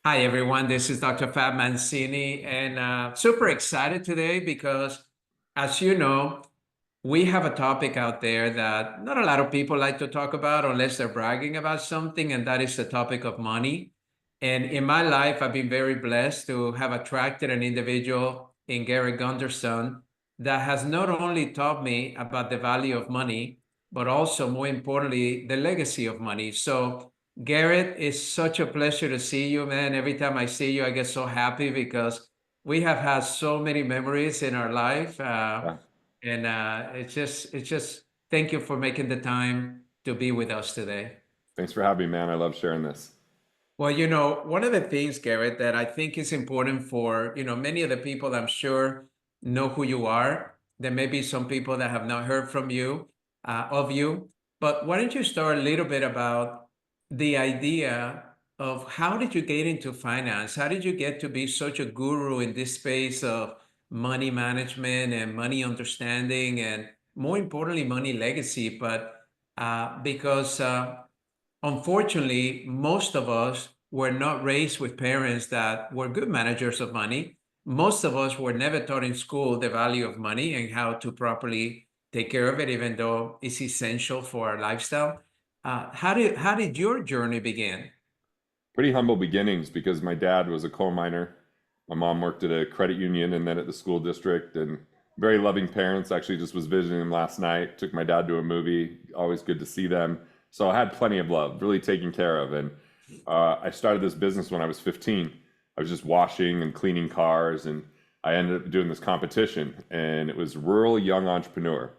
Hi, everyone. This is Dr. Fab Mancini, and super excited today because, as you know, we have a topic out there that not a lot of people like to talk about unless they're bragging about something, and that is the topic of money. And in my life, I've been very blessed to have attracted an individual in Garrett Gunderson that has not only taught me about the value of money, but also, more importantly, the legacy of money. So, Garrett, it's such a pleasure to see you, man. Every time I see you, I get so happy because we have had so many memories in our life. Yeah. And it's just, thank you for making the time to be with us today. Thanks for having me, man. I love sharing this. Well, one of the things, Garrett, that I think is important for, many of the people I'm sure know who you are. There may be some people that have not heard from you, of you, but why don't you start a little bit about the idea of how did you get into finance? How did you get to be such a guru in this space of money management and money understanding and more importantly, money legacy? But because unfortunately, most of us were not raised with parents that were good managers of money. Most of us were never taught in school the value of money and how to properly take care of it, even though it's essential for our lifestyle. How did your journey begin? Pretty humble beginnings because my dad was a coal miner. My mom worked at a credit union and then at the school district, and very loving parents. Actually, just was visiting them last night. Took my dad to a movie. Always good to see them. So I had plenty of love, really taken care of. And I started this business when I was 15. I was just washing and cleaning cars, and I ended up doing this competition, and it was Rural Young Entrepreneur.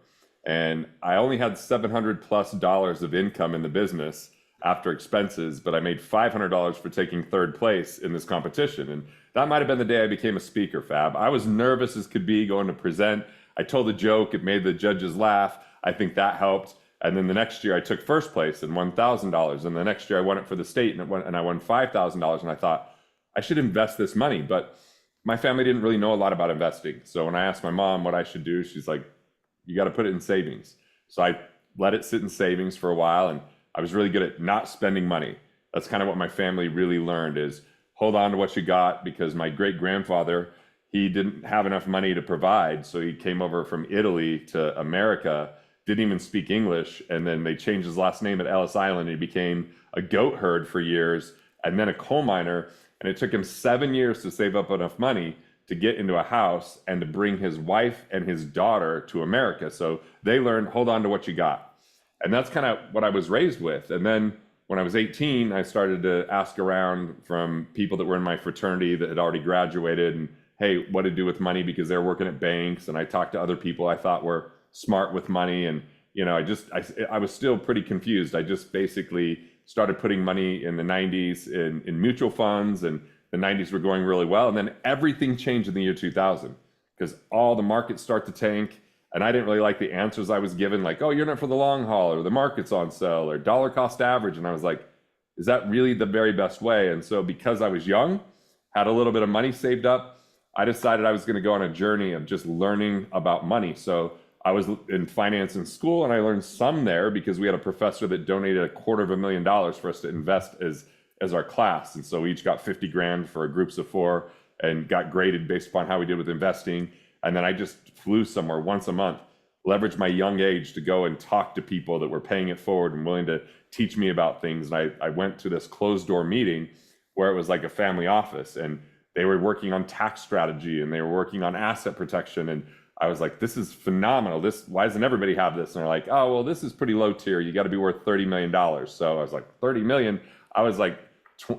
And I only had $700+ of income in the business after expenses, but I made $500 for taking third place in this competition. And that might have been the day I became a speaker, Fab. I was nervous as could be going to present. I told a joke, it made the judges laugh. I think that helped. And then the next year I took first place and won $1,000. And the next year I won it for the state and I won $5,000. And I thought, I should invest this money. But my family didn't really know a lot about investing. So when I asked my mom what I should do, she's like, you got to put it in savings. So I let it sit in savings for a while, and I was really good at not spending money. That's kind of what my family really learned is hold on to what you got, because my great grandfather, he didn't have enough money to provide. So he came over from Italy to America, didn't even speak English. And then they changed his last name at Ellis Island. He became a goat herd for years and then a coal miner. And it took him 7 years to save up enough money to get into a house and to bring his wife and his daughter to America. So they learned, hold on to what you got. And that's kind of what I was raised with. And then when I was 18, I started to ask around from people that were in my fraternity that had already graduated and, hey, what to do with money, because they're working at banks. And I talked to other people I thought were smart with money. And, I was still pretty confused. I just basically started putting money in the 90s in mutual funds, and the 90s were going really well. And then everything changed in the year 2000 because all the markets start to tank. And I didn't really like the answers I was given, like, oh, you're not for the long haul, or the market's on sale, or dollar cost average. And I was like, is that really the very best way? And so because I was young, had a little bit of money saved up, I decided I was going to go on a journey of just learning about money. So I was in finance in school, and I learned some there because we had a professor that donated $250,000 for us to invest as our class. And so we each got 50 grand for groups of four and got graded based upon how we did with investing. And then I just flew somewhere once a month, leveraged my young age to go and talk to people that were paying it forward and willing to teach me about things. And I went to this closed door meeting where it was like a family office, and they were working on tax strategy and they were working on asset protection. And I was like, this is phenomenal. Why doesn't everybody have this? And they're like, oh, well, this is pretty low tier. You got to be worth $30 million. So I was like, 30 million. I was like,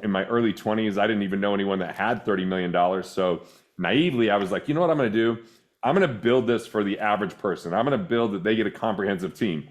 in my early 20s, I didn't even know anyone that had $30 million. So naively, I was like, you know what I'm going to do? I'm going to build this for the average person. I'm going to build that they get a comprehensive team.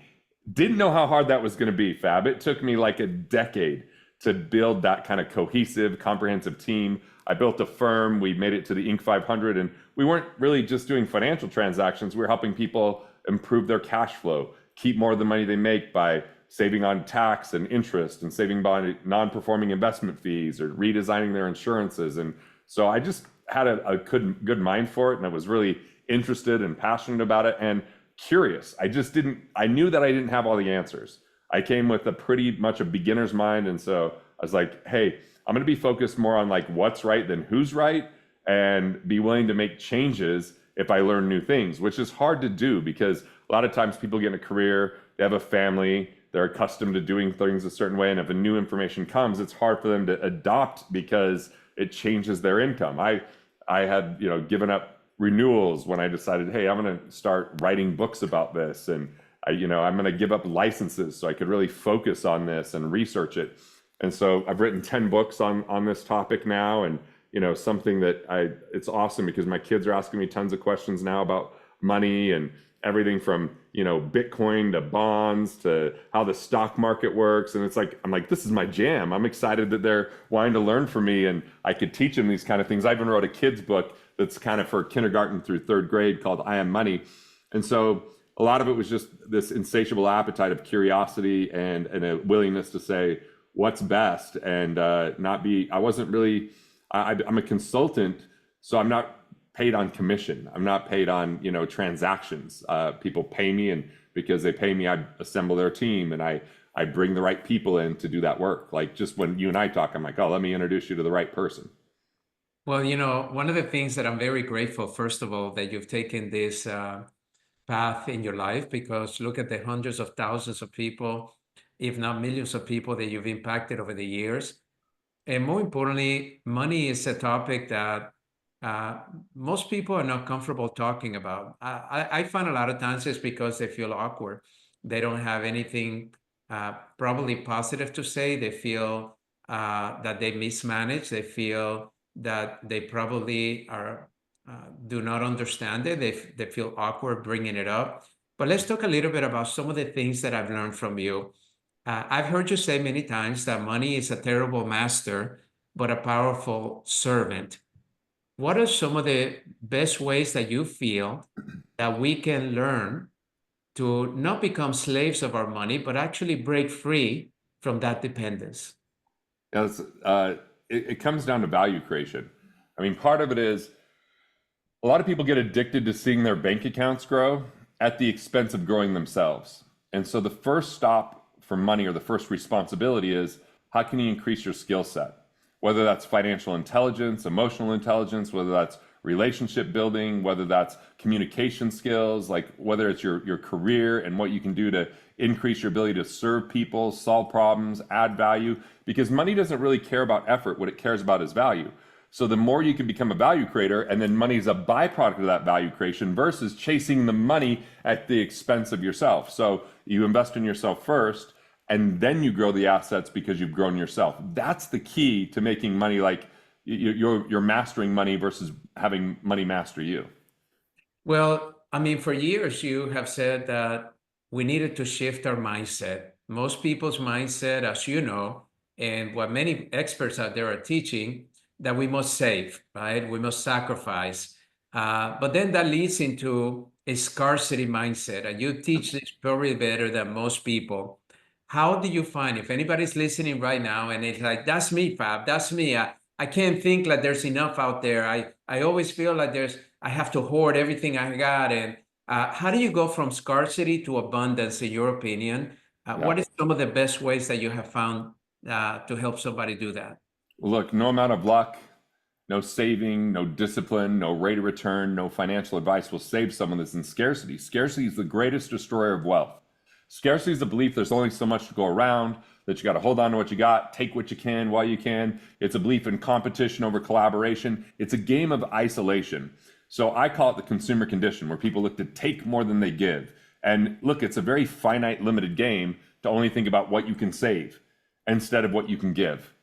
Didn't know how hard that was going to be, Fab. It took me like a decade to build that kind of cohesive, comprehensive team. I built a firm. We made it to the Inc. 500, and we weren't really just doing financial transactions. We were helping people improve their cash flow, keep more of the money they make by saving on tax and interest, and saving by non-performing investment fees, or redesigning their insurances. And so I just had a good mind for it, and I was really interested and passionate about it and curious. I knew that I didn't have all the answers. I came with a pretty much a beginner's mind. And so I was like, hey, I'm going to be focused more on like what's right than who's right, and be willing to make changes if I learn new things, which is hard to do because a lot of times people get in a career, they have a family, they're accustomed to doing things a certain way, and if a new information comes, it's hard for them to adopt because it changes their income. I had, given up renewals when I decided, hey, I'm going to start writing books about this, and I'm going to give up licenses so I could really focus on this and research it. And so I've written 10 books on this topic now, and something that it's awesome because my kids are asking me tons of questions now about money and everything from Bitcoin to bonds to how the stock market works. And it's like, I'm like, this is my jam. I'm excited that they're wanting to learn from me and I could teach them these kind of things. I even wrote a kid's book that's kind of for kindergarten through third grade called I Am Money. And so a lot of it was just this insatiable appetite of curiosity and a willingness to say what's best and not be, I wasn't really, I'm a consultant, so I'm not paid on commission. I'm not paid on, transactions. People pay me, and because they pay me, I assemble their team and I bring the right people in to do that work. Like just when you and I talk, I'm like, oh, let me introduce you to the right person. Well, one of the things that I'm very grateful, first of all, that you've taken this path in your life, because look at the hundreds of thousands of people, if not millions of people that you've impacted over the years. And more importantly, money is a topic that uh, most people are not comfortable talking about. I find a lot of times it's because they feel awkward. They don't have anything probably positive to say. They feel that they mismanage. They feel that they probably do not understand it. They feel awkward bringing it up. But let's talk a little bit about some of the things that I've learned from you. I've heard you say many times that money is a terrible master, but a powerful servant. What are some of the best ways that you feel that we can learn to not become slaves of our money, but actually break free from that dependence? Yeah, it comes down to value creation. I mean, part of it is a lot of people get addicted to seeing their bank accounts grow at the expense of growing themselves. And so the first stop for money, or the first responsibility, is how can you increase your skill set? Whether that's financial intelligence, emotional intelligence, whether that's relationship building, whether that's communication skills, like whether it's your career and what you can do to increase your ability to serve people, solve problems, add value, because money doesn't really care about effort. What it cares about is value. So the more you can become a value creator, and then money is a byproduct of that value creation versus chasing the money at the expense of yourself. So you invest in yourself first, and then you grow the assets because you've grown yourself. That's the key to making money. Like you're mastering money versus having money master you. Well, I mean, for years you have said that we needed to shift our mindset. Most people's mindset, as you know, and what many experts out there are teaching, that we must save, right? We must sacrifice. But then that leads into a scarcity mindset. And you teach this probably better than most people. How do you find, if anybody's listening right now and it's like, that's me, Fab, that's me. I can't think like there's enough out there. I always feel like I have to hoard everything I got. And how do you go from scarcity to abundance, in your opinion? Yeah. What is some of the best ways that you have found to help somebody do that? Look, no amount of luck, no saving, no discipline, no rate of return, no financial advice will save someone that's in scarcity. Scarcity is the greatest destroyer of wealth. Scarcity is the belief there's only so much to go around, that you got to hold on to what you got, take what you can while you can. It's a belief in competition over collaboration. It's a game of isolation. So I call it the consumer condition, where people look to take more than they give. And look, it's a very finite, limited game to only think about what you can save instead of what you can give.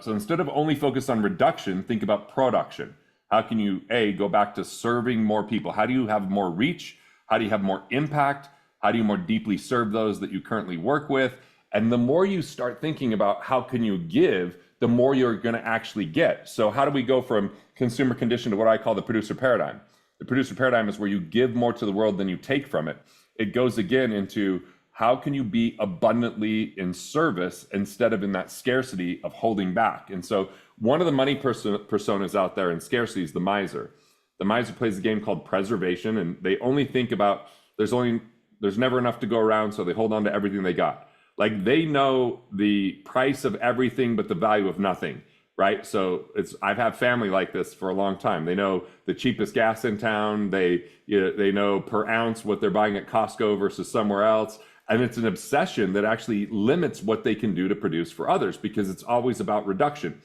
So instead of only focus on reduction, think about production. How can you, A, go back to serving more people? How do you have more reach? How do you have more impact? How do you more deeply serve those that you currently work with? And the more you start thinking about how can you give, the more you're going to actually get. So how do we go from consumer condition to what I call the producer paradigm? The producer paradigm is where you give more to the world than you take from it. It goes again into how can you be abundantly in service instead of in that scarcity of holding back. And so one of the money personas out there in scarcity is the miser. The miser plays a game called preservation, and they only think about there's never enough to go around, so they hold on to everything they got. Like they know the price of everything but the value of nothing, right? So I've had family like this for a long time. They know the cheapest gas in town. They know per ounce what they're buying at Costco versus somewhere else. And it's an obsession that actually limits what they can do to produce for others because it's always about reduction.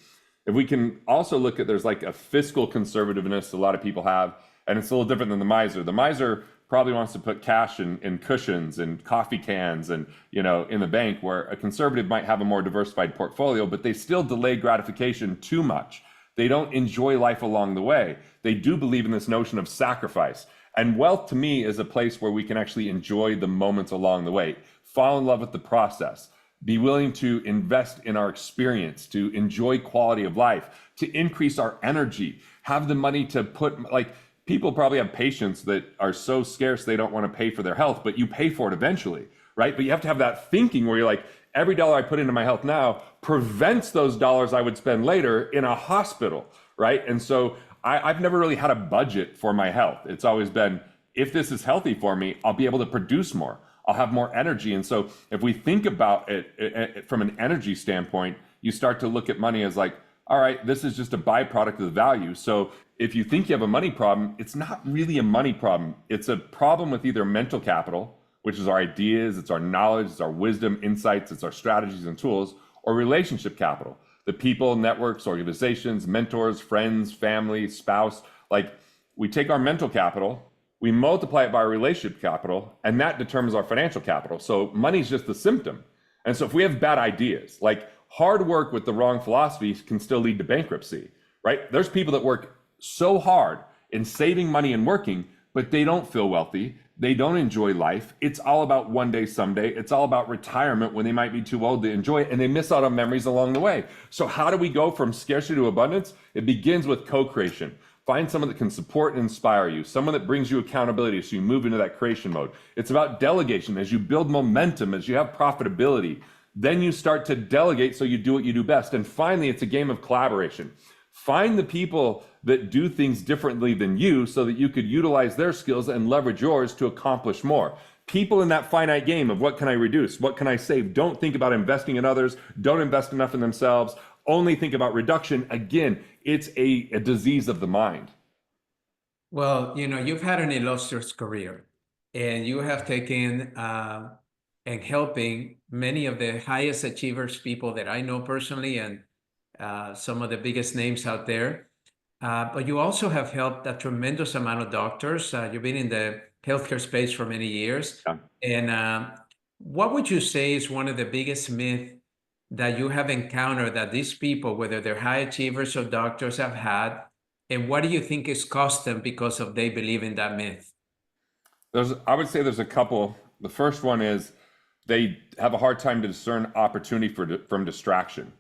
If we can also look at, there's like a fiscal conservativeness a lot of people have, and it's a little different than the miser. The miser probably wants to put cash in cushions and coffee cans and, you know, in the bank, where a conservative might have a more diversified portfolio, but they still delay gratification too much. They don't enjoy life along the way. They do believe in this notion of sacrifice. And wealth to me is a place where we can actually enjoy the moments along the way, fall in love with the process, be willing to invest in our experience, to enjoy quality of life, to increase our energy, have the money to put, like, people probably have patients that are so scarce they don't want to pay for their health, but you pay for it eventually, right? But you have to have that thinking where you're like, every dollar I put into my health now prevents those dollars I would spend later in a hospital, right? And so I've never really had a budget for my health. It's always been, if this is healthy for me, I'll be able to produce more. I'll have more energy. And so if we think about it from an energy standpoint, you start to look at money as like, all right, this is just a byproduct of the value. So if you think you have a money problem, it's not really a money problem. It's a problem with either mental capital, which is our ideas, it's our knowledge, it's our wisdom, insights, it's our strategies and tools, or relationship capital, the people, networks, organizations, mentors, friends, family, spouse. Like, we take our mental capital, we multiply it by our relationship capital, and that determines our financial capital. So money's just the symptom. And so if we have bad ideas, like hard work with the wrong philosophies can still lead to bankruptcy, right? There's people that work so hard in saving money and working, but they don't feel wealthy. They don't enjoy life. It's all about one day, someday. It's all about retirement when they might be too old to enjoy it, and they miss out on memories along the way. So how do we go from scarcity to abundance? It begins with co-creation. Find someone that can support and inspire you, someone that brings you accountability so you move into that creation mode. It's about delegation. As you build momentum, as you have profitability, then you start to delegate so you do what you do best. And finally, it's a game of collaboration. Find the people that do things differently than you so that you could utilize their skills and leverage yours to accomplish more. People in that finite game of what can I reduce? What can I save? Don't think about investing in others. Don't invest enough in themselves. Only think about reduction. Again, it's a disease of the mind. Well, you know, you've had an illustrious career, and you have taken and helping many of the highest achievers, people that I know personally, and some of the biggest names out there. But you also have helped a tremendous amount of doctors. You've been in the healthcare space for many years. Yeah. And what would you say is one of the biggest myths that you have encountered that these people, whether they're high achievers or doctors, have had? And what do you think is cost them because of they believe in that myth? I would say there's a couple. The first one is they have a hard time to discern opportunity from distraction.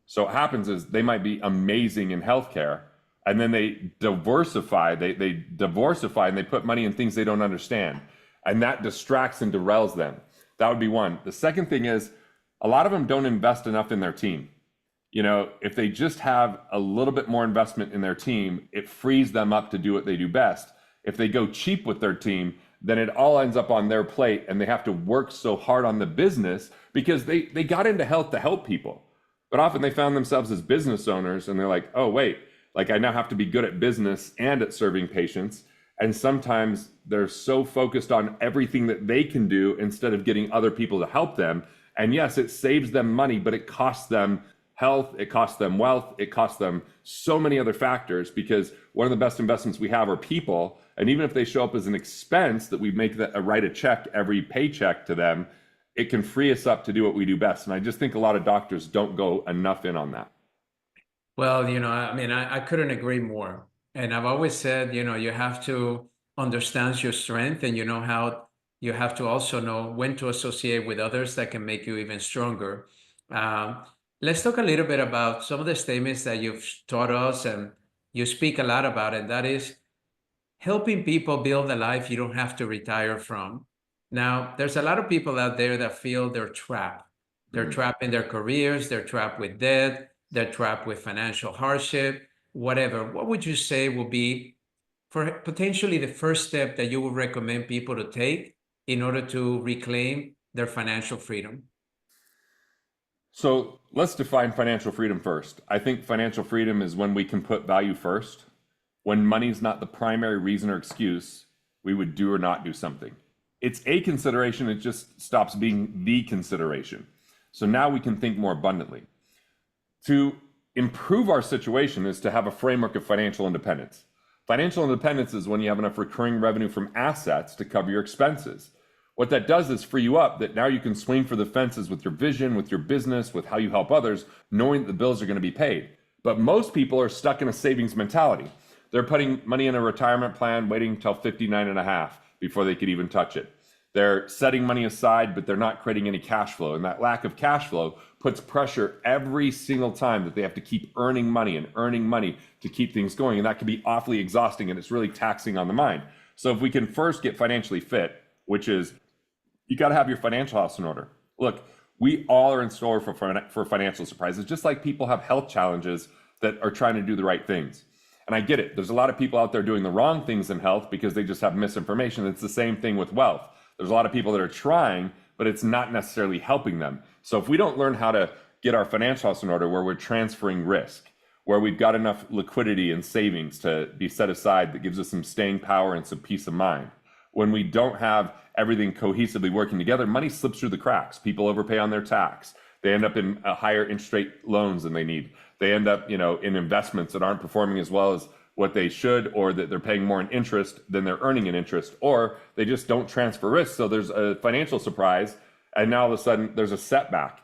So what happens is they might be amazing in healthcare, and then they diversify, they diversify and they put money in things they don't understand. And that distracts and derails them. That would be one. The second thing is a lot of them don't invest enough in their team. You know, if they just have a little bit more investment in their team, it frees them up to do what they do best. If they go cheap with their team, then it all ends up on their plate and they have to work so hard on the business because they got into health to help people. But often they found themselves as business owners and they're like, oh, wait, like I now have to be good at business and at serving patients. And sometimes they're so focused on everything that they can do instead of getting other people to help them. And yes, it saves them money, but it costs them health, it costs them wealth, it costs them so many other factors, because one of the best investments we have are people. And even if they show up as an expense that we make write a check every paycheck to them, it can free us up to do what we do best. And I just think a lot of doctors don't go enough in on that. Well, you know, I mean, I couldn't agree more. And I've always said, you know, you have to understand your strength, and you know how you have to also know when to associate with others that can make you even stronger. Um, let's talk a little bit about some of the statements that you've taught us and you speak a lot about, and that is helping people build a life you don't have to retire from. Now, there's a lot of people out there that feel they're trapped. They're trapped in their careers, they're trapped with debt, they're trapped with financial hardship, whatever. What would you say will be for potentially the first step that you would recommend people to take in order to reclaim their financial freedom? So let's define financial freedom first. I think financial freedom is when we can put value first. When money's not the primary reason or excuse, we would do or not do something. It's a consideration, it just stops being the consideration. So now we can think more abundantly. To improve our situation is to have a framework of financial independence. Financial independence is when you have enough recurring revenue from assets to cover your expenses. What that does is free you up that now you can swing for the fences with your vision, with your business, with how you help others, knowing that the bills are going to be paid. But most people are stuck in a savings mentality. They're putting money in a retirement plan, waiting until 59 and a half before they could even touch it. They're setting money aside, but they're not creating any cash flow. And that lack of cash flow puts pressure every single time that they have to keep earning money to keep things going. And that can be awfully exhausting, and it's really taxing on the mind. So if we can first get financially fit, which is you got to have your financial house in order. Look, we all are in store for financial surprises, just like people have health challenges that are trying to do the right things. And I get it. There's a lot of people out there doing the wrong things in health because they just have misinformation. It's the same thing with wealth. There's a lot of people that are trying, but it's not necessarily helping them. So if we don't learn how to get our financial house in order where we're transferring risk, where we've got enough liquidity and savings to be set aside that gives us some staying power and some peace of mind, when we don't have everything cohesively working together, money slips through the cracks. People overpay on their tax. They end up in higher interest rate loans than they need. They end up, in investments that aren't performing as well as what they should, or that they're paying more in interest than they're earning in interest, or they just don't transfer risk. So there's a financial surprise, and now all of a sudden there's a setback.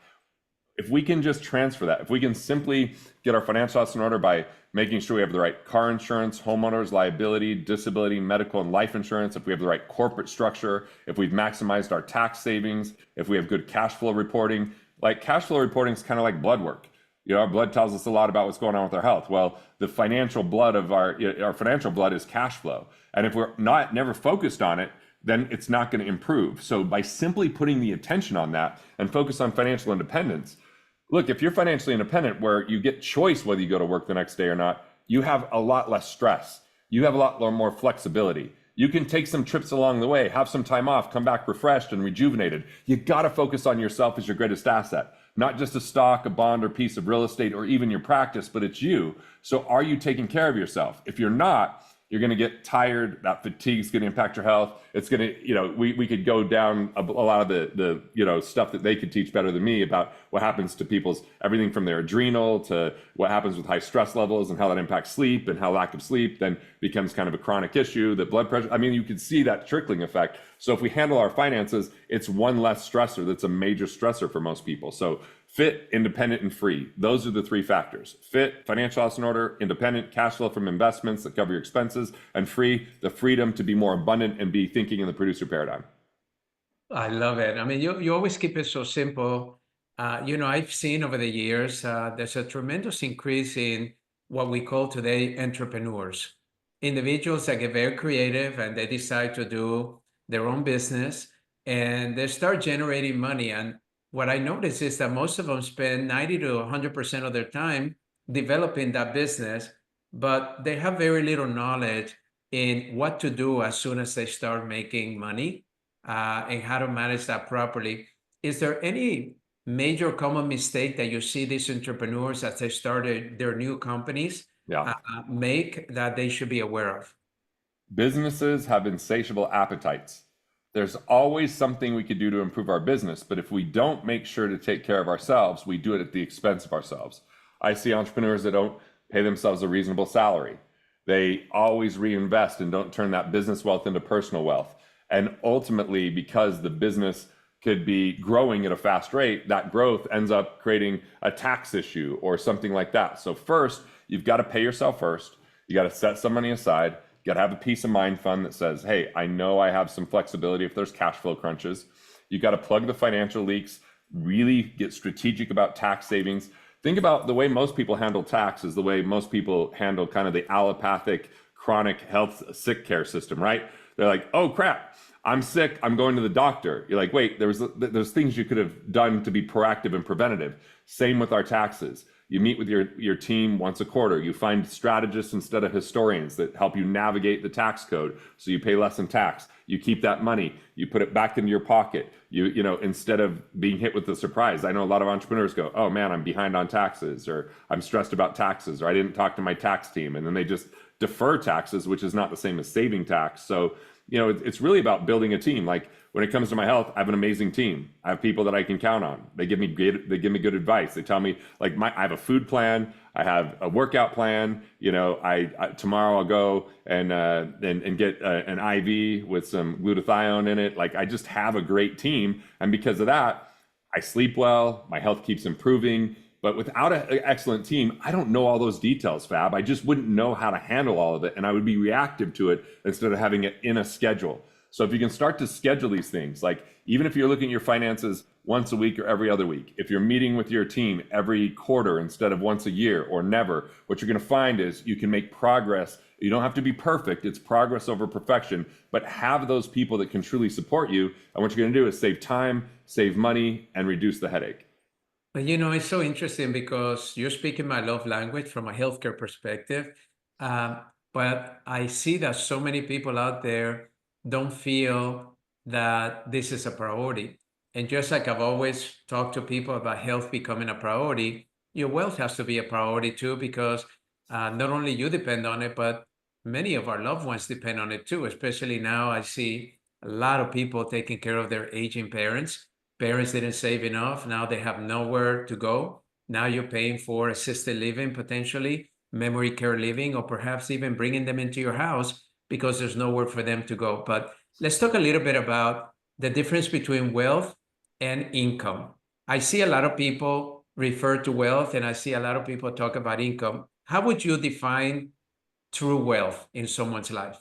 If we can just transfer that, if we can simply get our financial house in order by making sure we have the right car insurance, homeowners, liability, disability, medical, and life insurance, if we have the right corporate structure, if we've maximized our tax savings, if we have good cash flow reporting, like cash flow reporting is kind of like blood work. Our blood tells us a lot about what's going on with our health. Well, the financial blood of our financial blood is cash flow. And if we're never focused on it, then it's not going to improve. So by simply putting the attention on that and focus on financial independence, look, if you're financially independent where you get choice whether you go to work the next day or not, you have a lot less stress. You have a lot more flexibility. You can take some trips along the way, have some time off, come back refreshed and rejuvenated. You got to focus on yourself as your greatest asset, not just a stock, a bond, or piece of real estate, or even your practice, but it's you. So are you taking care of yourself? If you're not, you're going to get tired. That fatigue is going to impact your health. It's going to, we could go down a lot of the stuff that they could teach better than me about what happens to people's everything from their adrenal to what happens with high stress levels and how that impacts sleep, and how lack of sleep then becomes kind of a chronic issue, the blood pressure. I mean, you can see that trickling effect. So if we handle our finances, it's one less stressor. That's a major stressor for most people. So fit, independent, and free. Those are the three factors. Fit, financial house in order; independent, cash flow from investments that cover your expenses; and free, the freedom to be more abundant and be thinking in the producer paradigm. I love it. I mean, you always keep it so simple. I've seen over the years, there's a tremendous increase in what we call today entrepreneurs, individuals that get very creative and they decide to do their own business and they start generating money. And what I notice is that most of them spend 90 to 100% of their time developing that business, but they have very little knowledge in what to do as soon as they start making money, and how to manage that properly. Is there any major common mistake that you see these entrepreneurs as they started their new companies Yeah. make that they should be aware of? Businesses have insatiable appetites. There's always something we could do to improve our business, but if we don't make sure to take care of ourselves, we do it at the expense of ourselves. I see entrepreneurs that don't pay themselves a reasonable salary. They always reinvest and don't turn that business wealth into personal wealth. And ultimately, because the business could be growing at a fast rate, that growth ends up creating a tax issue or something like that. So first, you've got to pay yourself first. You got to set some money aside. You got to have a peace of mind fund that says, hey, I know I have some flexibility if there's cash flow crunches. You got to plug the financial leaks, really get strategic about tax savings. Think about the way most people handle tax is the way most people handle kind of the allopathic chronic health sick care system, right? They're like, oh crap, I'm sick, I'm going to the doctor. You're like, wait, there's things you could have done to be proactive and preventative. Same with our taxes. You meet with your team once a quarter. You find strategists instead of historians that help you navigate the tax code so you pay less in tax. You keep that money, you put it back into your pocket. Instead of being hit with the surprise. I know a lot of entrepreneurs go, oh man, I'm behind on taxes, or I'm stressed about taxes, or I didn't talk to my tax team. And then they just defer taxes, which is not the same as saving tax. So it's really about building a team. Like when it comes to my health, I have an amazing team. I have people that I can count on. They give me good advice. They tell me like I have a food plan. I have a workout plan. I tomorrow I'll go and get an IV with some glutathione in it. Like I just have a great team. And because of that, I sleep well, my health keeps improving. But without an excellent team, I don't know all those details, Fab. I just wouldn't know how to handle all of it. And I would be reactive to it instead of having it in a schedule. So if you can start to schedule these things, like even if you're looking at your finances once a week or every other week, if you're meeting with your team every quarter instead of once a year or never, what you're going to find is you can make progress. You don't have to be perfect. It's progress over perfection, but have those people that can truly support you. And what you're going to do is save time, save money, and reduce the headache. But it's so interesting because you're speaking my love language from a healthcare perspective. Um, but I see that so many people out there don't feel that this is a priority. And just like I've always talked to people about health becoming a priority, your wealth has to be a priority too, because not only you depend on it, but many of our loved ones depend on it too. Especially now, I see a lot of people taking care of their aging parents. Parents didn't save enough. Now they have nowhere to go. Now you're paying for assisted living, potentially memory care living, or perhaps even bringing them into your house because there's nowhere for them to go. But let's talk a little bit about the difference between wealth and income. I see a lot of people refer to wealth, and I see a lot of people talk about income. How would you define true wealth in someone's life?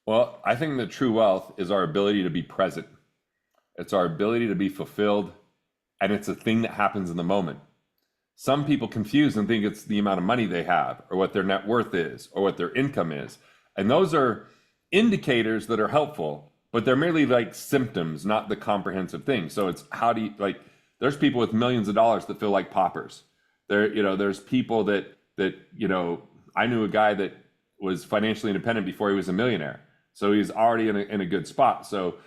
Well, I think the true wealth is our ability to be present. It's our ability to be fulfilled, and it's a thing that happens in the moment. Some people confuse and think it's the amount of money they have, or what their net worth is, or what their income is. And those are indicators that are helpful, but they're merely like symptoms, not the comprehensive thing. So it's how do you there's people with millions of dollars that feel like paupers. There's people that I knew a guy that was financially independent before he was a millionaire. So he's already in a good spot. So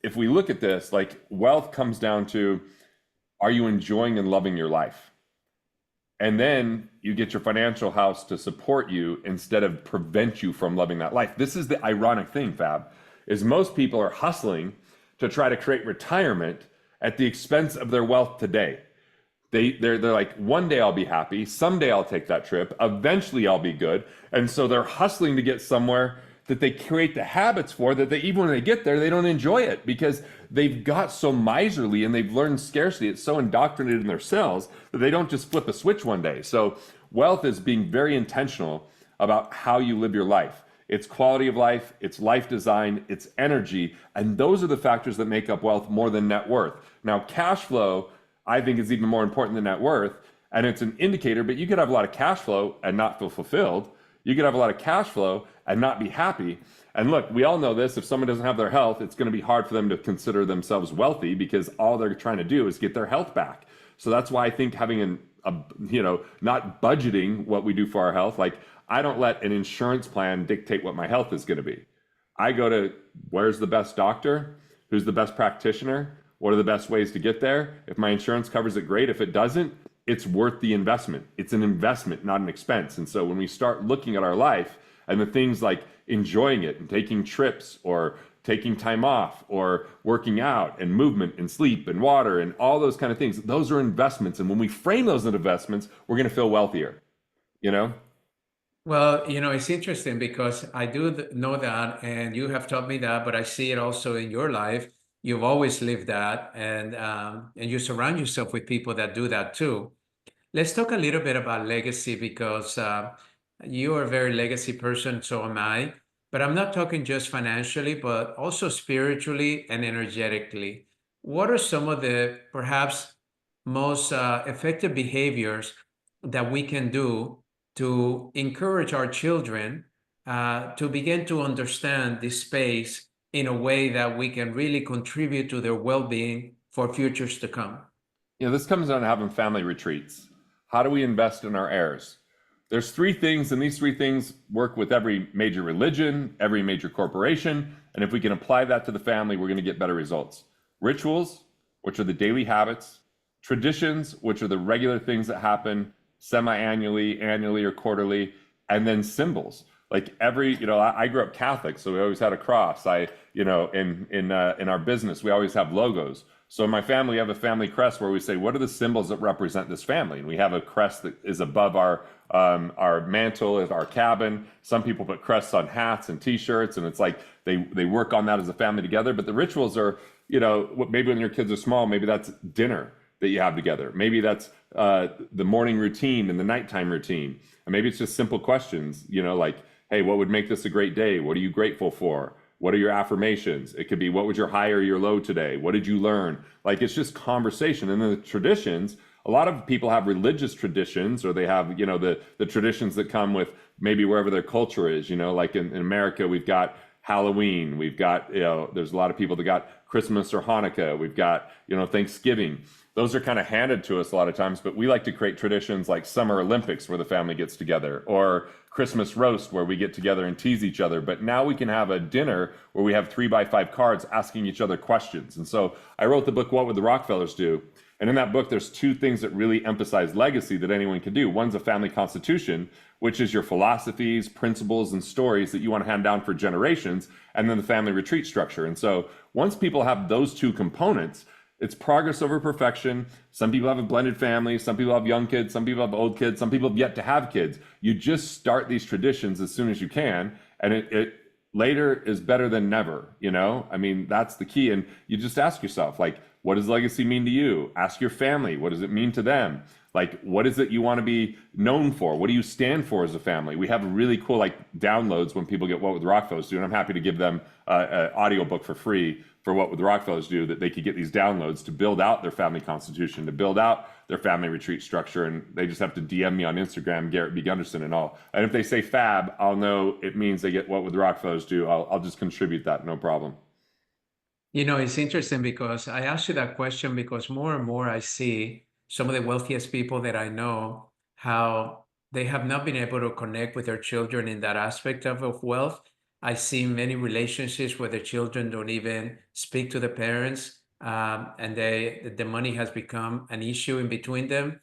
if we look at this, like wealth comes down to, are you enjoying and loving your life? And then you get your financial house to support you instead of prevent you from loving that life. This is the ironic thing, Fab, is most people are hustling to try to create retirement at the expense of their wealth today. They're like, one day I'll be happy, someday I'll take that trip, eventually I'll be good. And so they're hustling to get somewhere that they create the habits for, that they, even when they get there, they don't enjoy it because they've got so miserly and they've learned scarcity. It's so indoctrinated in their cells that they don't just flip a switch one day. So wealth is being very intentional about how you live your life. It's quality of life, it's life design, it's energy. And those are the factors that make up wealth more than net worth. Now, cash flow, I think, is even more important than net worth. And it's an indicator, but you could have a lot of cash flow and not feel fulfilled. You could have a lot of cash flow and not be happy. And look, we all know this. If someone doesn't have their health, it's going to be hard for them to consider themselves wealthy because all they're trying to do is get their health back. So that's why I think having not budgeting what we do for our health, like I don't let an insurance plan dictate what my health is going to be. I go to where's the best doctor, who's the best practitioner, what are the best ways to get there. If my insurance covers it, great. If it doesn't, it's worth the investment. It's an investment, not an expense. And so when we start looking at our life and the things like enjoying it and taking trips or taking time off or working out and movement and sleep and water and all those kind of things, those are investments. And when we frame those as investments, we're going to feel wealthier, you know? Well, it's interesting because I do know that, and you have taught me that, but I see it also in your life. You've always lived that, and you surround yourself with people that do that too. Let's talk a little bit about legacy because you are a very legacy person, so am I. But I'm not talking just financially, but also spiritually and energetically. What are some of the perhaps most effective behaviors that we can do to encourage our children to begin to understand this space in a way that we can really contribute to their well-being for futures to come? This comes down to having family retreats. How do we invest in our heirs? There's three things, and these three things work with every major religion, every major corporation. And if we can apply that to the family, we're going to get better results. Rituals, which are the daily habits, traditions, which are the regular things that happen semi-annually, annually, or quarterly, and then symbols. Like I grew up Catholic, so we always had a cross. In our business, we always have logos. So in my family, we have a family crest where we say, what are the symbols that represent this family? And we have a crest that is above our mantle at our cabin. Some people put crests on hats and T-shirts, and it's like they work on that as a family together. But the rituals are, maybe when your kids are small, maybe that's dinner that you have together. Maybe that's the morning routine and the nighttime routine. And maybe it's just simple questions, like, hey, what would make this a great day? What are you grateful for? What are your affirmations? It could be, what was your high or your low today? What did you learn? Like, it's just conversation. And then the traditions, a lot of people have religious traditions, or they have, the traditions that come with maybe wherever their culture is, like in America, we've got Halloween, we've got, there's a lot of people that got Christmas or Hanukkah, we've got, Thanksgiving. Those are kind of handed to us a lot of times, but we like to create traditions like Summer Olympics where the family gets together, or Christmas roast where we get together and tease each other. But now we can have a dinner where we have 3x5 cards asking each other questions. And so I wrote the book, What Would the Rockefellers Do? And in that book, there's two things that really emphasize legacy that anyone can do. One's a family constitution, which is your philosophies, principles, and stories that you want to hand down for generations, and then the family retreat structure. And so once people have those two components, it's progress over perfection. Some people have a blended family. Some people have young kids. Some people have old kids. Some people have yet to have kids. You just start these traditions as soon as you can, and it later is better than never. I mean, that's the key. And you just ask yourself, like, what does legacy mean to you? Ask your family, what does it mean to them? Like, what is it you want to be known for? What do you stand for as a family? We have really cool downloads when people get What Would the Rockefellers Do? And I'm happy to give them an audiobook for free for What Would the Rockefellers Do, that they could get these downloads to build out their family constitution, to build out their family retreat structure. And they just have to DM me on Instagram, Garrett B. Gunderson and all. And if they say Fab, I'll know it means they get What Would the Rockefellers Do. I'll just contribute that, no problem. It's interesting because I asked you that question because more and more I see some of the wealthiest people that I know, how they have not been able to connect with their children in that aspect of wealth. I see many relationships where the children don't even speak to the parents, and the money has become an issue in between them.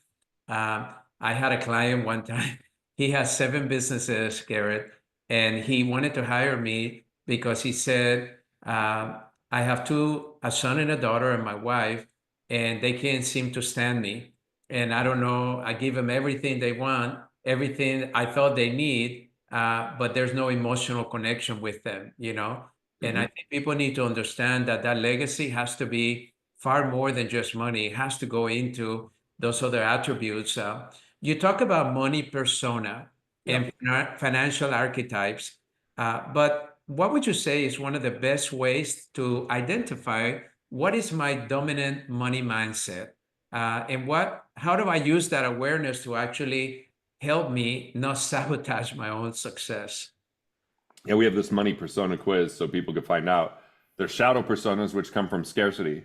I had a client one time, he has 7 businesses, Garrett, and he wanted to hire me because he said, I have a son and a daughter and my wife, and they can't seem to stand me. And I don't know, I give them everything they want, everything I thought they need, but there's no emotional connection with them, And I think people need to understand that legacy has to be far more than just money. It has to go into those other attributes. You talk about money persona and financial archetypes, but what would you say is one of the best ways to identify what is my dominant money mindset? And how do I use that awareness to actually help me not sabotage my own success? Yeah, we have this money persona quiz so people can find out. There's shadow personas, which come from scarcity.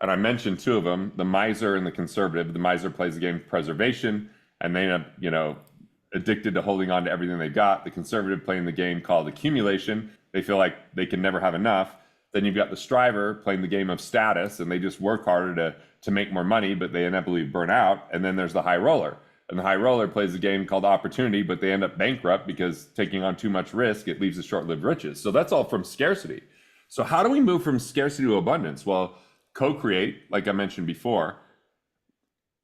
And I mentioned 2 of them, the miser and the conservative. The miser plays the game of preservation, and they end up, addicted to holding on to everything they got. The conservative playing the game called accumulation. They feel like they can never have enough. Then you've got the striver playing the game of status, and they just work harder to make more money, but they inevitably burn out. And then there's the high roller. And the high roller plays a game called opportunity, but they end up bankrupt because taking on too much risk, it leads to short-lived riches. So that's all from scarcity. So how do we move from scarcity to abundance? Well, co-create, like I mentioned before.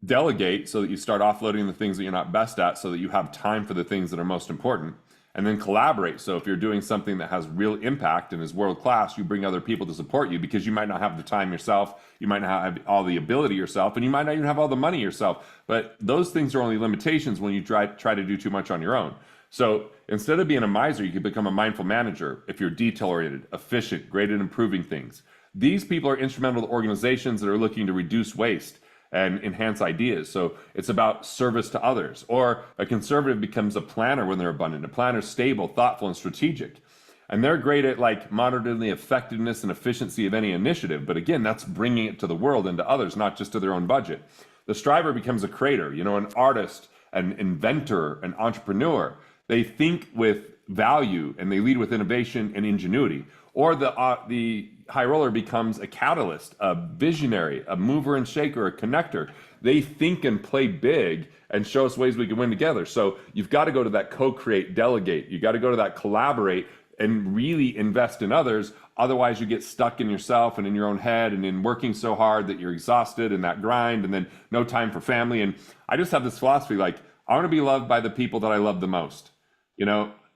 Delegate so that you start offloading the things that you're not best at so that you have time for the things that are most important. And then collaborate. So if you're doing something that has real impact and is world-class, you bring other people to support you because you might not have the time yourself, you might not have all the ability yourself, and you might not even have all the money yourself. But those things are only limitations when you try to do too much on your own. So instead of being a miser, you can become a mindful manager if you're detail-oriented, efficient, great at improving things. These people are instrumental to organizations that are looking to reduce waste and enhance ideas. So it's about service to others. Or a conservative becomes a planner when they're abundant. A planner is stable, thoughtful, and strategic. And they're great at like monitoring the effectiveness and efficiency of any initiative. But again, that's bringing it to the world and to others, not just to their own budget. The striver becomes a creator, an artist, an inventor, an entrepreneur. They think with value and they lead with innovation and ingenuity. Or the high roller becomes a catalyst, a visionary, a mover and shaker, a connector. They think and play big and show us ways we can win together. So you've got to go to that co-create, delegate. You got to go to that collaborate and really invest in others. Otherwise, you get stuck in yourself and in your own head and in working so hard that you're exhausted in that grind and then no time for family. And I just have this philosophy, like, I want to be loved by the people that I love the most.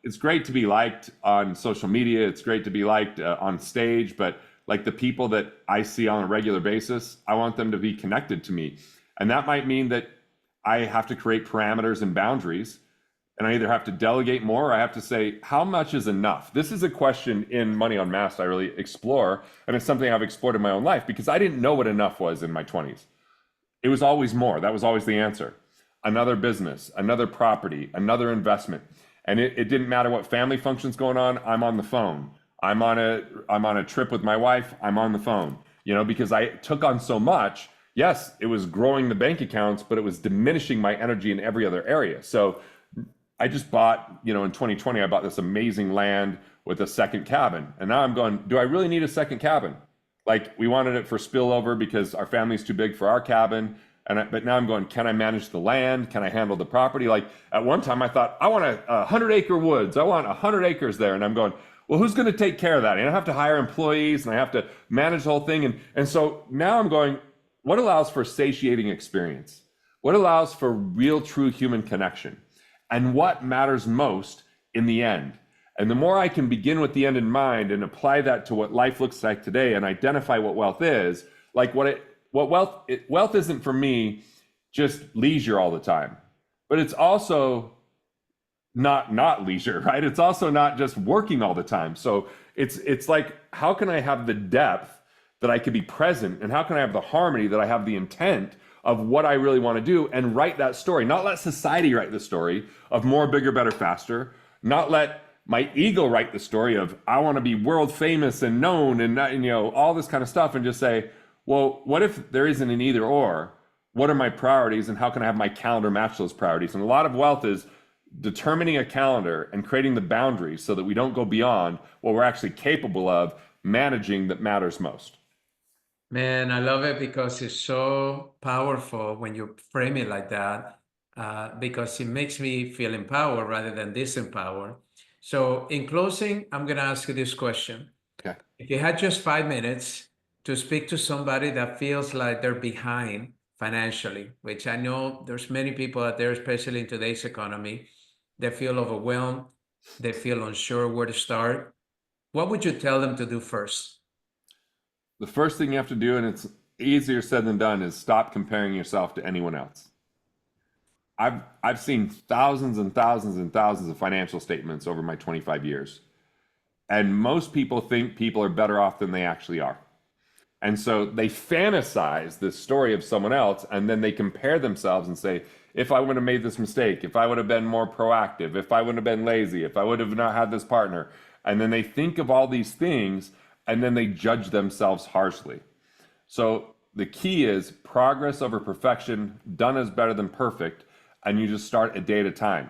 It's great to be liked on social media. It's great to be liked on stage, but like the people that I see on a regular basis, I want them to be connected to me. And that might mean that I have to create parameters and boundaries, and I either have to delegate more or I have to say, how much is enough? This is a question in Money Unmasked I really explore, and it's something I've explored in my own life because I didn't know what enough was in my 20s. It was always more. That was always the answer. Another business, another property, another investment. And it didn't matter what family function's going on, I'm on the phone. I'm on a trip with my wife, I'm on the phone. Because I took on so much. Yes, it was growing the bank accounts, but it was diminishing my energy in every other area. So I just bought, in 2020, I bought this amazing land with a second cabin. And now I'm going, do I really need a second cabin? Like, we wanted it for spillover because our family's too big for our cabin. But now I'm going, can I manage the land? Can I handle the property? Like, at one time I thought, I want 100-acre woods. I want 100 acres there. And I'm going, well, who's going to take care of that? And I have to hire employees and I have to manage the whole thing. And so now I'm going, what allows for satiating experience? What allows for real, true human connection? And what matters most in the end? And the more I can begin with the end in mind and apply that to what life looks like today and identify what wealth is, like wealth isn't for me just leisure all the time, but it's also not leisure, right? It's also not just working all the time. So it's like, how can I have the depth that I could be present, and how can I have the harmony that I have the intent of what I really want to do and write that story, not let society write the story of more, bigger, better, faster, not let my ego write the story of I want to be world famous and known and all this kind of stuff, and just say, well, what if there isn't an either or? What are my priorities and how can I have my calendar match those priorities? And a lot of wealth is determining a calendar and creating the boundaries so that we don't go beyond what we're actually capable of managing that matters most. Man, I love it because it's so powerful when you frame it like that, because it makes me feel empowered rather than disempowered. So in closing, I'm going to ask you this question. Okay. If you had just 5 minutes to speak to somebody that feels like they're behind financially, which I know there's many people out there, especially in today's economy, they feel overwhelmed, they feel unsure where to start. What would you tell them to do first? The first thing you have to do, and it's easier said than done, is stop comparing yourself to anyone else. I've seen thousands and thousands and thousands of financial statements over my 25 years. And most people think people are better off than they actually are. And so they fantasize this story of someone else, and then they compare themselves and say, if I would have made this mistake, if I would have been more proactive, if I would have been lazy, if I would have not had this partner. And then they think of all these things, and then they judge themselves harshly. So the key is progress over perfection. Done is better than perfect. And you just start a day at a time.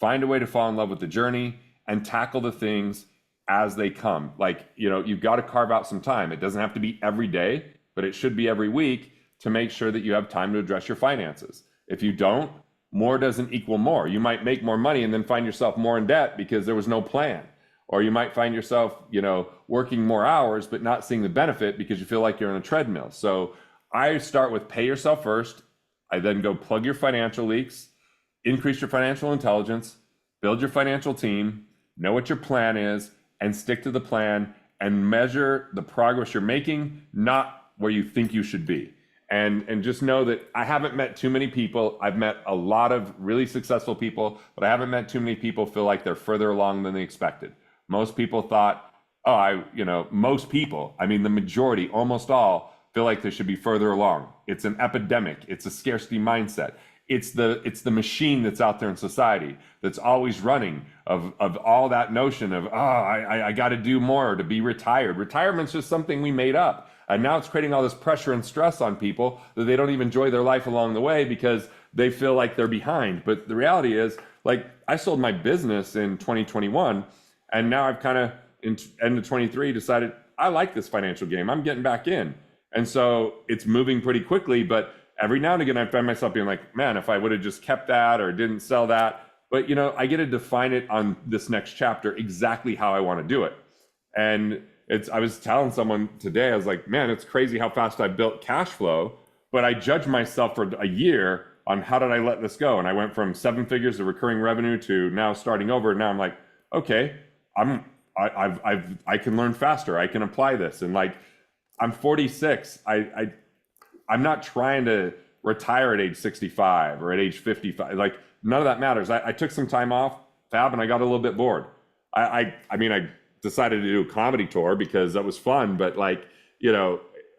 Find a way to fall in love with the journey and tackle the things as they come. Like, you've got to carve out some time. It doesn't have to be every day, but it should be every week to make sure that you have time to address your finances. If you don't, more doesn't equal more. You might make more money and then find yourself more in debt because there was no plan. Or you might find yourself, working more hours, but not seeing the benefit because you feel like you're on a treadmill. So I start with pay yourself first. I then go plug your financial leaks, increase your financial intelligence, build your financial team, know what your plan is, and stick to the plan and measure the progress you're making, not where you think you should be. And just know that I haven't met too many people. I've met a lot of really successful people, but I haven't met too many people feel like they're further along than they expected. Most people thought, most people, I mean, the majority, almost all, feel like they should be further along. It's an epidemic. It's a scarcity mindset. it's the machine that's out there in society that's always running of all that notion of, I got to do more to be retired. Retirement's just something we made up. And now it's creating all this pressure and stress on people that they don't even enjoy their life along the way because they feel like they're behind. But the reality is, like, I sold my business in 2021, and now I've kind of in end of 23 decided I like this financial game. I'm getting back in. And so it's moving pretty quickly, but every now and again I find myself being like, man, if I would have just kept that or didn't sell that. But I get to define it on this next chapter exactly how I want to do it. And I was telling someone today, I was like, man, it's crazy how fast I built cash flow, but I judged myself for a year on how did I let this go. And I went from 7 figures of recurring revenue to now starting over. And now I'm like, okay, I can learn faster. I can apply this. And like, I'm 46. I'm not trying to retire at age 65 or at age 55. Like, none of that matters. I took some time off, Fab, and I got a little bit bored. I mean, I decided to do a comedy tour because that was fun, but like,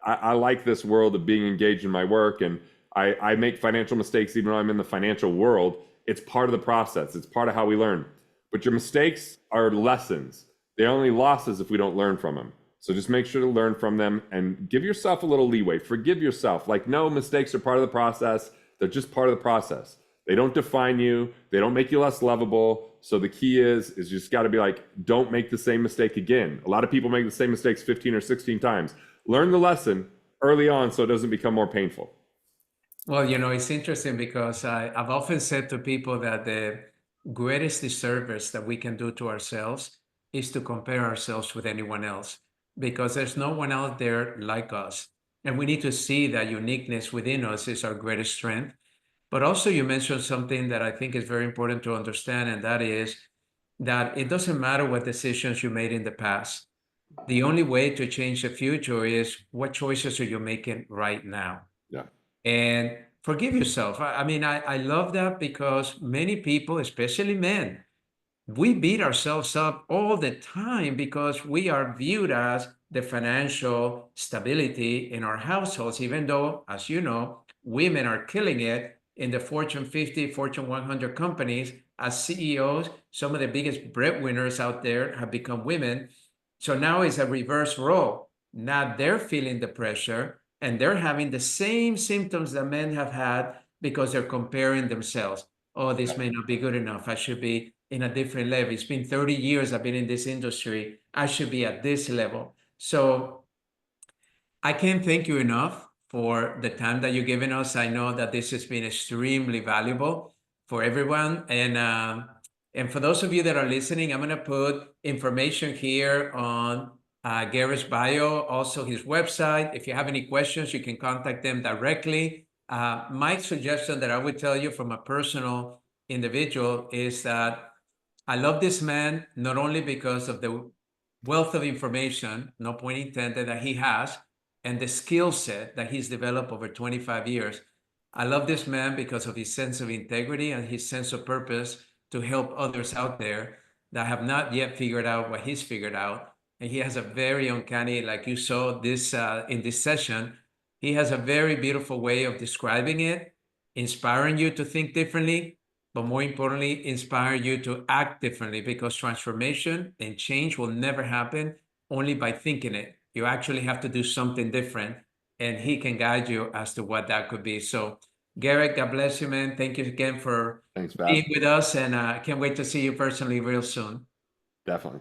I like this world of being engaged in my work, and I make financial mistakes even though I'm in the financial world. It's part of the process. It's part of how we learn. But your mistakes are lessons. They're only losses if we don't learn from them. So just make sure to learn from them and give yourself a little leeway. Forgive yourself. Like, no, mistakes are part of the process. They're just part of the process. They don't define you. They don't make you less lovable. So the key is you just got to be like, don't make the same mistake again. A lot of people make the same mistakes 15 or 16 times. Learn the lesson early on so it doesn't become more painful. Well, it's interesting because I've often said to people that the greatest disservice that we can do to ourselves is to compare ourselves with anyone else, because there's no one out there like us. And we need to see that uniqueness within us is our greatest strength. But also, you mentioned something that I think is very important to understand, and that is that it doesn't matter what decisions you made in the past. The only way to change the future is what choices are you making right now. Yeah. And forgive yourself. I mean, I love that because many people, especially men, we beat ourselves up all the time because we are viewed as the financial stability in our households, even though, as you know, women are killing it in the Fortune 50, Fortune 100 companies as CEOs. Some of the biggest breadwinners out there have become women. So now it's a reverse role. Now they're feeling the pressure and they're having the same symptoms that men have had because they're comparing themselves. Oh, this may not be good enough. I should be in a different level. It's been 30 years I've been in this industry. I should be at this level. So I can't thank you enough for the time that you've given us. I know that this has been extremely valuable for everyone. And for those of you that are listening, I'm going to put information here on Garrett's bio, also his website. If you have any questions, you can contact them directly. My suggestion that I would tell you from a personal individual is that I love this man, not only because of the wealth of information, no point intended, that he has, and the skill set that he's developed over 25 years. I love this man because of his sense of integrity and his sense of purpose to help others out there that have not yet figured out what he's figured out. And he has a very uncanny, like you saw this in this session, he has a very beautiful way of describing it, inspiring you to think differently, but more importantly, inspire you to act differently, because transformation and change will never happen only by thinking it. You actually have to do something different, and he can guide you as to what that could be. So, Garrett, God bless you, man. Thank you again for Thanks, being Fab. with us, and I can't wait to see you personally real soon. Definitely.